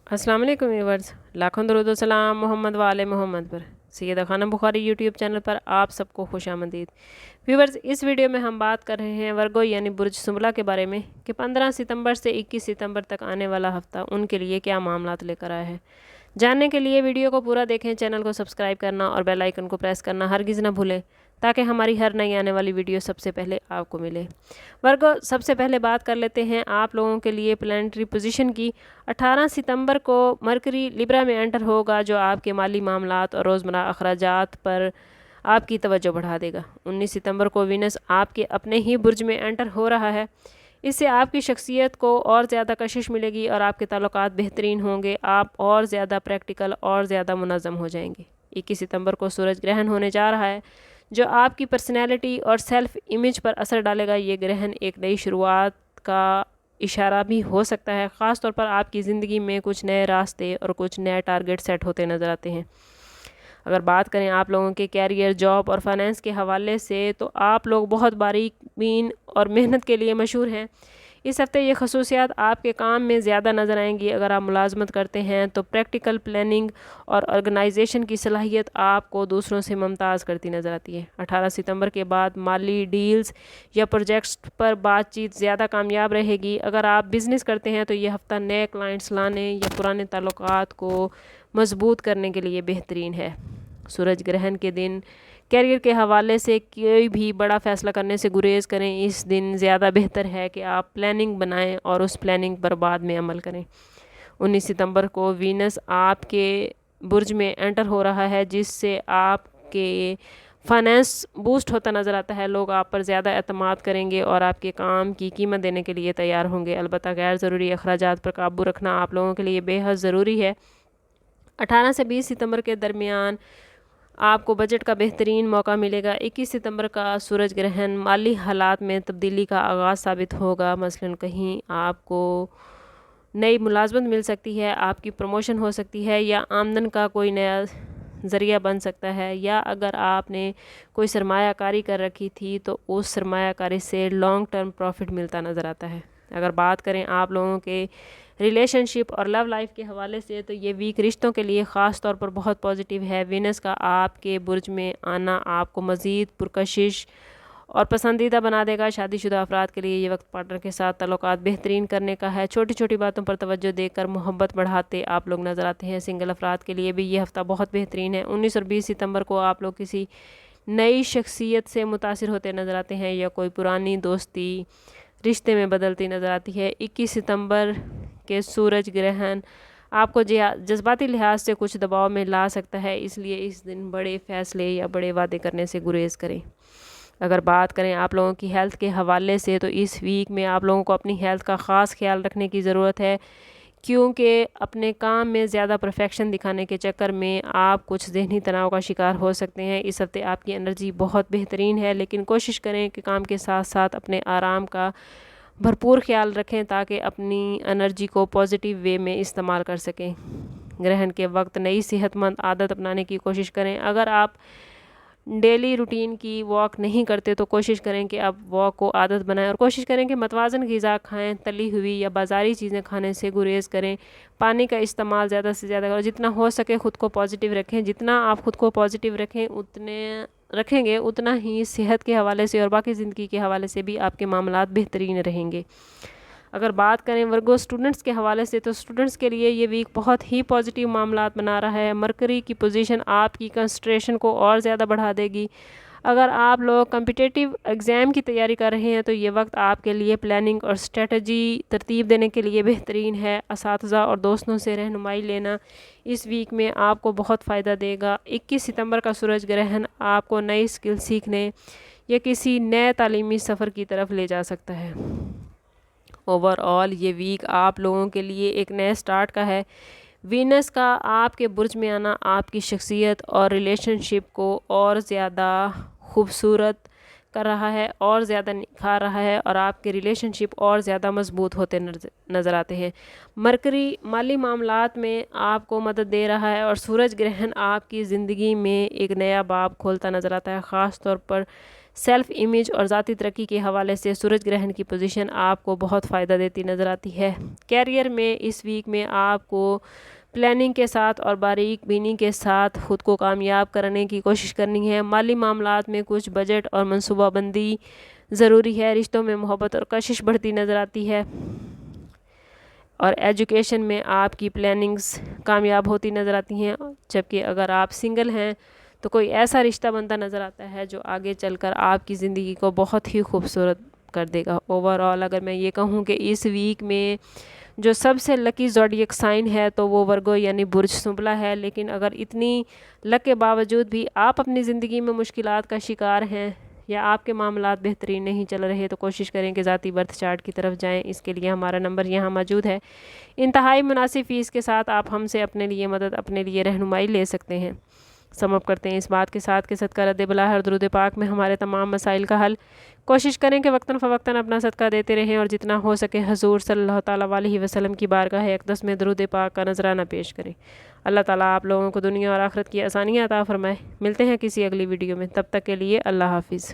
अस्सलाम वालेकुम व्यूअर्स, लाखों दरूद व सलाम मोहम्मद वाले मोहम्मद पर। सैयदा खानम बुखारी यूट्यूब चैनल पर आप सबको खुशामदीद। व्यूअर्स, इस वीडियो में हम बात कर रहे हैं वर्गो यानी बुर्ज सुमला के बारे में कि 15 सितंबर से 21 सितंबर तक आने वाला हफ्ता उनके लिए क्या मामलात लेकर आया है। जानने के लिए वीडियो को पूरा देखें, चैनल को सब्सक्राइब करना और बेल आइकन को प्रेस करना हरगिज़ ना भूलें ताकि हमारी हर नई आने वाली वीडियो सबसे पहले आपको मिले। वर्गो, सबसे पहले बात कर लेते हैं आप लोगों के लिए प्लानिटरी पोजीशन की। 18 सितंबर को मरकरी लिब्रा में एंटर होगा, जो आपके माली मामलात और रोज़मर्रा अखराजात पर आपकी तवज्जो बढ़ा देगा। 19 सितंबर को वीनस आपके अपने ही बुर्ज में एंटर हो रहा है। इससे आपकी शख्सियत को और ज़्यादा कशिश मिलेगी और आपके ताल्लुकात बेहतरीन होंगे। आप और ज़्यादा प्रैक्टिकल और ज़्यादा मुनज़्ज़म हो जाएंगे। 21 सितंबर को सूरज ग्रहण होने जा रहा है, जो आपकी पर्सनैलिटी और सेल्फ इमेज पर असर डालेगा। ये ग्रहण एक नई शुरुआत का इशारा भी हो सकता है। ख़ास तौर पर आपकी ज़िंदगी में कुछ नए रास्ते और कुछ नए टारगेट सेट होते नज़र आते हैं। अगर बात करें आप लोगों के कैरियर, जॉब और फाइनेंस के हवाले से, तो आप लोग बहुत बारीक बीन और मेहनत के लिए मशहूर हैं। इस हफ्ते ये खसूसियात आपके काम में ज़्यादा नज़र आएंगी। अगर आप मुलाजमत करते हैं तो प्रैक्टिकल प्लानिंग और ऑर्गेनाइजेशन की सलाहियत आपको दूसरों से मुमताज़ करती नज़र आती है। 18 सितंबर के बाद माली डील्स या प्रोजेक्ट्स पर बातचीत ज़्यादा कामयाब रहेगी। अगर आप बिज़नेस करते हैं तो ये हफ़्ता नए क्लाइंट्स लाने या पुराने ताल्लुकात को मजबूत करने के लिए बेहतरीन है। सूरज ग्रहण के दिन कैरियर के हवाले से कोई भी बड़ा फ़ैसला करने से गुरेज करें। इस दिन ज़्यादा बेहतर है कि आप प्लानिंग बनाएं और उस प्लानिंग पर बाद में अमल करें। 19 सितंबर को वीनस आपके बुर्ज में एंटर हो रहा है, जिससे आपके फाइनेंस बूस्ट होता नज़र आता है। लोग आप पर ज़्यादा एतमाद करेंगे और आपके काम की कीमत देने के लिए तैयार होंगे। अलबत्ता गैर ज़रूरी अखराजात पर काबू रखना आप लोगों के लिए बेहद ज़रूरी है। 18 से 20 सितंबर के दरमियान आपको बजट का बेहतरीन मौका मिलेगा। 21 सितंबर का सूरज ग्रहण माली हालात में तब्दीली का आगाज़ साबित होगा। मसलन कहीं आपको नई मुलाजमत मिल सकती है, आपकी प्रमोशन हो सकती है, या आमदन का कोई नया ज़रिया बन सकता है। या अगर आपने कोई सरमायाकारी कर रखी थी तो उस सरमायाकारी से लॉन्ग टर्म प्रॉफिट मिलता नज़र आता है। अगर बात करें आप लोगों के रिलेशनशिप और लव लाइफ के हवाले से, तो ये वीक रिश्तों के लिए ख़ास तौर पर बहुत पॉजिटिव है। वीनस का आपके बुर्ज में आना आपको मज़ीद पुरकशिश और पसंदीदा बना देगा। शादीशुदा अफराद के लिए ये वक्त पार्टनर के साथ ताल्लुकात बेहतरीन करने का है। छोटी छोटी बातों पर तवज्जो देकर मोहब्बत बढ़ाते आप लोग नज़र आते हैं। सिंगल अफराद के लिए भी ये हफ़्ता बहुत बेहतरीन है। 19 और 20 सितंबर को आप लोग किसी नई शख्सियत से मुतासिर होते नज़र आते हैं या कोई पुरानी दोस्ती रिश्ते में बदलती नज़र आती है। 21 सितंबर के सूरज ग्रहण आपको जज्बाती लिहाज से कुछ दबाव में ला सकता है, इसलिए इस दिन बड़े फ़ैसले या बड़े वादे करने से गुरेज करें। अगर बात करें आप लोगों की हेल्थ के हवाले से, तो इस वीक में आप लोगों को अपनी हेल्थ का ख़ास ख्याल रखने की ज़रूरत है, क्योंकि अपने काम में ज़्यादा परफेक्शन दिखाने के चक्कर में आप कुछ ज़हनी तनाव का शिकार हो सकते हैं। इस हफ्ते आपकी एनर्जी बहुत बेहतरीन है, लेकिन कोशिश करें कि काम के साथ साथ अपने आराम का भरपूर ख्याल रखें ताकि अपनी एनर्जी को पॉजिटिव वे में इस्तेमाल कर सकें। ग्रहण के वक्त नई सेहतमंद आदत अपनाने की कोशिश करें। अगर आप डेली रूटीन की वॉक नहीं करते तो कोशिश करें कि आप वॉक को आदत बनाएं और कोशिश करें कि मतवाज़न ग़िज़ा खाएं। तली हुई या बाज़ारी चीज़ें खाने से गुरेज करें। पानी का इस्तेमाल ज़्यादा से ज़्यादा करें। जितना हो सके ख़ुद को पॉजिटिव रखें। जितना आप ख़ुद को पॉजिटिव रखेंगे उतना ही सेहत के हवाले से और बाकी ज़िंदगी के हवाले से भी आपके मामलात बेहतरीन रहेंगे। अगर बात करें वर्गो स्टूडेंट्स के हवाले से, तो स्टूडेंट्स के लिए ये वीक बहुत ही पॉजिटिव मामलात बना रहा है। मरकरी की पोजीशन आपकी कंसंट्रेशन को और ज़्यादा बढ़ा देगी। अगर आप लोग कम्पिटिटिव एग्ज़ाम की तैयारी कर रहे हैं तो ये वक्त आपके लिए प्लानिंग और स्ट्रेटजी तरतीब देने के लिए बेहतरीन है। असातिज़ा और दोस्तों से रहनुमाई लेना इस वीक में आपको बहुत फ़ायदा देगा। 21 सितंबर का सूरज ग्रहण आपको नई स्किल सीखने या किसी नए तालीमी सफ़र की तरफ ले जा सकता है। ओवरऑल ये वीक आप लोगों के लिए एक नए स्टार्ट का है। वीनस का आपके बुर्ज में आना आपकी शख्सियत और रिलेशनशिप को और ज़्यादा खूबसूरत कर रहा है और ज़्यादा निखार रहा है और आपके रिलेशनशिप और ज़्यादा मजबूत होते नज़र आते हैं। मरकरी माली मामलात में आपको मदद दे रहा है और सूरज ग्रहण आपकी ज़िंदगी में एक नया बाब खोलता नज़र आता है। ख़ास तौर पर सेल्फ़ इमेज और ज़ाती तरक्की के हवाले से सूरज ग्रहण की पोजीशन आपको बहुत फ़ायदा देती नज़र आती है। कैरियर में इस वीक में आपको प्लानिंग के साथ और बारीक बीनी के साथ ख़ुद को कामयाब करने की कोशिश करनी है। माली मामलात में कुछ बजट और मनसूबाबंदी ज़रूरी है। रिश्तों में मोहब्बत और कशिश बढ़ती नज़र आती है और एजुकेशन में आपकी प्लानिंग्स कामयाब होती नज़र आती हैं। जबकि अगर आप सिंगल हैं तो कोई ऐसा रिश्ता बनता नज़र आता है जो आगे चलकर आपकी ज़िंदगी को बहुत ही खूबसूरत कर देगा। ओवरऑल अगर मैं ये कहूँ कि इस वीक में जो सबसे लकी ज़ोडिएक साइन है तो वो वर्गो यानी बुर्ज सुंबला है। लेकिन अगर इतनी लक के बावजूद भी आप अपनी ज़िंदगी में मुश्किलात का शिकार हैं या आपके मामलात बेहतरीन नहीं चल रहे तो कोशिश करें कि ज़ाती बर्थ चार्ट की तरफ जाएं। इसके लिए हमारा नंबर यहाँ मौजूद है। इंतहाई मुनासिब फ़ीस के साथ आप हमसे अपने लिए मदद, अपने लिए रहनुमाई ले सकते हैं। समअप करते हैं इस बात के साथ कि सदका रद्द बला हर दुरूद पाक में हमारे तमाम मसाइल का हल। कोशिश करें कि वक्तन फ़वक्तन अपना सदका देते रहें और जितना हो सके हजूर सल्लल्लाहु तआला अलैहि वसल्लम की बारगाह अक़दस में दुरूद पाक का नजराना पेश करें। अल्लाह ताला आप लोगों को दुनिया और आखिरत की आसानियाँ अता फरमाए। मिलते हैं किसी अगली वीडियो में, तब तक के लिए अल्लाह हाफिज़।